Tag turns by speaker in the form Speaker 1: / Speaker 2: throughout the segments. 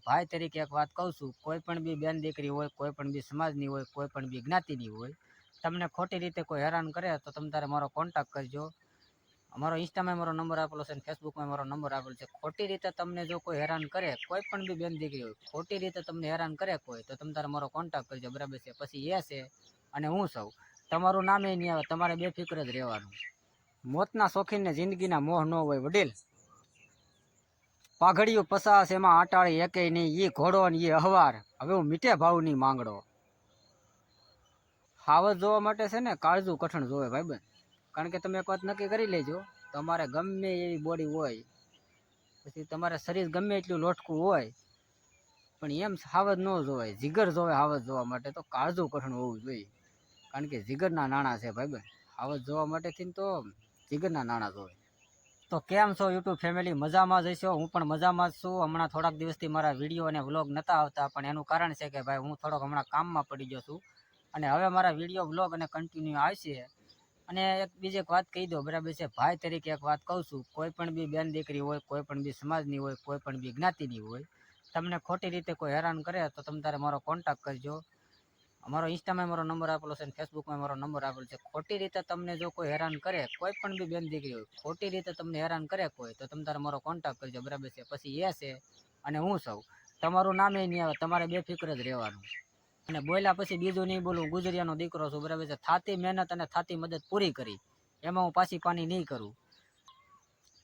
Speaker 1: ભાઈ તરીકે એક વાત કહું છું, કોઈ પણ બી બેન દીકરી હોય, કોઈ પણ બી સમાજની હોય, કોઈ પણ બી જ્ઞાતિની હોય, તમને ખોટી રીતે કોઈ હેરાન કરે તો તમે તારે મારો કોન્ટેક્ટ કરજો. અમારો ઇન્સ્ટામાં મારો નંબર આપેલો છે અને ફેસબુકમાં મારો નંબર આપેલો છે. ખોટી રીતે તમને જો કોઈ હેરાન કરે, કોઈ પણ બી બેન દીકરી હોય, ખોટી રીતે તમને હેરાન કરે કોઈ, તો તમે તારે મારો કોન્ટેક્ટ કરજો, બરાબર છે. પછી એ છે અને હું સૌ તમારું નામે નહીં આવે, તમારે બેફિકર જ રહેવાનું. મોતના શોખીનને જિંદગીના મોહ ન હોય વડીલ. પાઘડિયું પસાસ એમાં આટાળી એકેય નહીં, ઈ ઘોડો ને ઈ અહવાર, હવે હું મીઠે ભાવની માંગડો. હાવજ જોવા માટે છે ને કાળજું કઠણ જોવે ભાઈબંધ. કારણ કે તમે એક વાત નક્કી કરી લેજો, તમારે ગમે એવી બોડી હોય, પછી તમારે શરીર ગમે એટલું લોટકું હોય, પણ એમ હાવજ ન જોવાય, જીગર જોવે હાવજ જોવા માટે, તો કાળજું કઠણ હોવું જોઈએ. કારણ કે જીગરના નાણાં છે ભાઈબંધ. હાવજ જોવા માટેથી તો જીગરના નાણાં જોવે. તો કેમ છો યુટ્યુબ ફેમિલી? મજામાં જ હશો? હું પણ મજામાં જ છું. હમણાં થોડાક દિવસથી મારા વિડીયો અને વ્લોગ નહોતા આવતા, પણ એનું કારણ છે કે ભાઈ હું થોડોક હમણાં કામમાં પડી ગયો છું, અને હવે મારા વિડીયો વ્લોગ અને કન્ટિન્યુ આવશે. અને એક બીજી એક વાત કહી દો, બરાબર છે. ભાઈ તરીકે એક વાત કહું છું, કોઈ પણ બી બેન દીકરી હોય, કોઈ પણ બી સમાજની હોય, કોઈ પણ બી જ્ઞાતિની હોય, તમને ખોટી રીતે કોઈ હેરાન કરે તો તમે તારે મારો કોન્ટેક્ટ કરજો. અમારો ઇન્સ્ટામાં મારો નંબર આપેલો છે અને ફેસબુકમાં મારો નંબર આપેલો છે. ખોટી રીતે તમને જો કોઈ હેરાન કરે, કોઈ પણ બી બેન દીકરી હોય, ખોટી રીતે તમને હેરાન કરે કોઈ, તો તમે તારે મારો કોન્ટેક્ટ કરજો, બરાબર છે. પછી એ છે અને હું સૌ તમારું નામે નહીં આવે, તમારે બેફિકર જ રહેવાનું. અને બોલ્યા પછી બીજું નહીં બોલું, ગુજરિયાનો દીકરો છું, બરાબર છે. થાતી મહેનત અને થાતી મદદ પૂરી કરી, એમાં હું પાછી પાની નહીં કરું.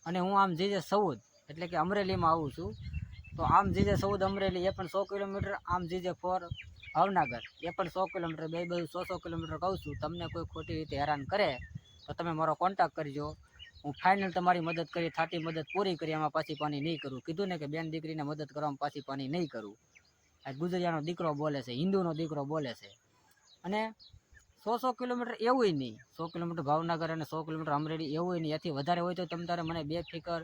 Speaker 1: અને હું આમ જીજે 14 એટલે કે અમરેલીમાં આવું છું, તો આમ જીજે 14 અમરેલી, એ પણ 100 કિલોમીટર, આમ જીજે 4 ભાવનગર, એ પણ 100 કિલોમીટર, બે બાજુ 100 કિલોમીટર કહું છું. તમને કોઈ ખોટી રીતે હેરાન કરે તો તમે મારો કોન્ટેક્ટ કરજો. હું ફાઇનલ તમારી મદદ કરી, થાતી મદદ પૂરી કરી, એમાં પાછી પાની નહીં કરું. કીધું ને કે બેન દીકરીને મદદ કરવામાં પાછી પાની નહીં કરું. આ ગુજરિયાનો દીકરો બોલે છે, હિન્દુનો દીકરો બોલે છે. અને 100 કિલોમીટર એવું નહીં, 100 કિલોમીટર ભાવનગર અને 100 કિલોમીટર અમરેલી એવું નહીં, એથી વધારે હોય તો તમે તારે મને બેફિકર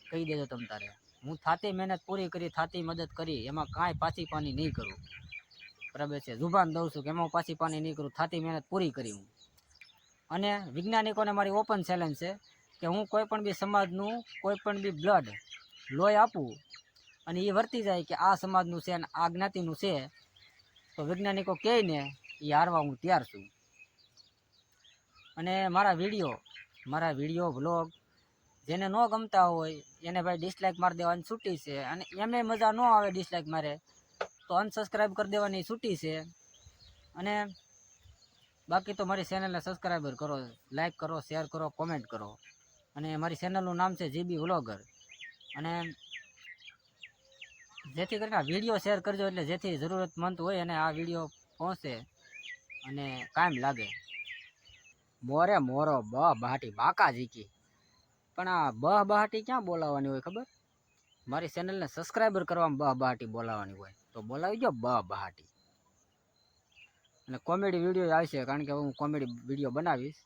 Speaker 1: કહી દેજો. તમે તારે હું થાતી મહેનત પૂરી કરી, થાતી મદદ કરી, એમાં કાંઈ પાછી પાની નહીં કરું, બરાબર છે. જુબાન દઉં છું કે એમાં પાછી પાની નહીં કરું, થાતી મહેનત પૂરી કરી હું. અને વૈજ્ઞાનિકોને મારી ઓપન ચેલેન્જ છે કે હું કોઈ પણ બી સમાજનું કોઈ પણ બી બ્લડ લોહી આપું અને એ વર્તી જાય કે આ સમાજનું છે અને આ જ્ઞાતિનું છે, તો વૈજ્ઞાનિકો કહે ને એ હારવા હું તૈયાર છું. અને મારા વિડીયો વ્લોગ જેને ન ગમતા હોય એને ભાઈ ડિસલાઇક મારી દેવાની છૂટી છે. અને એમે મજા ન આવે ડિસલાઇક મારે તો અનસબસ્ક્રાઈબ કરી દેવાની છૂટી છે. અને બાકી તો મારી ચેનલને સબસ્ક્રાઈબર કરો, લાઇક કરો, શેર કરો, કોમેન્ટ કરો. અને મારી ચેનલનું નામ છે જીબી વ્લોગર. અને જેથી કરીને આ વિડીયો શેર કરજો, એટલે જેથી જરૂરતમંદ હોય અને આ વિડીયો પહોંચે અને કાયમ લાગે. મોરે મોરો બહાટી બાકા જીકી, પણ આ બહાટી ક્યાં બોલાવવાની હોય ખબર? મારી ચેનલને સબસ્ક્રાઈબર કરવામાં બહાટી બોલાવવાની હોય, તો બોલાવી દો બહાટી. અને કોમેડી વિડીયો આવશે, કારણ કે હું કોમેડી વિડીયો બનાવીશ.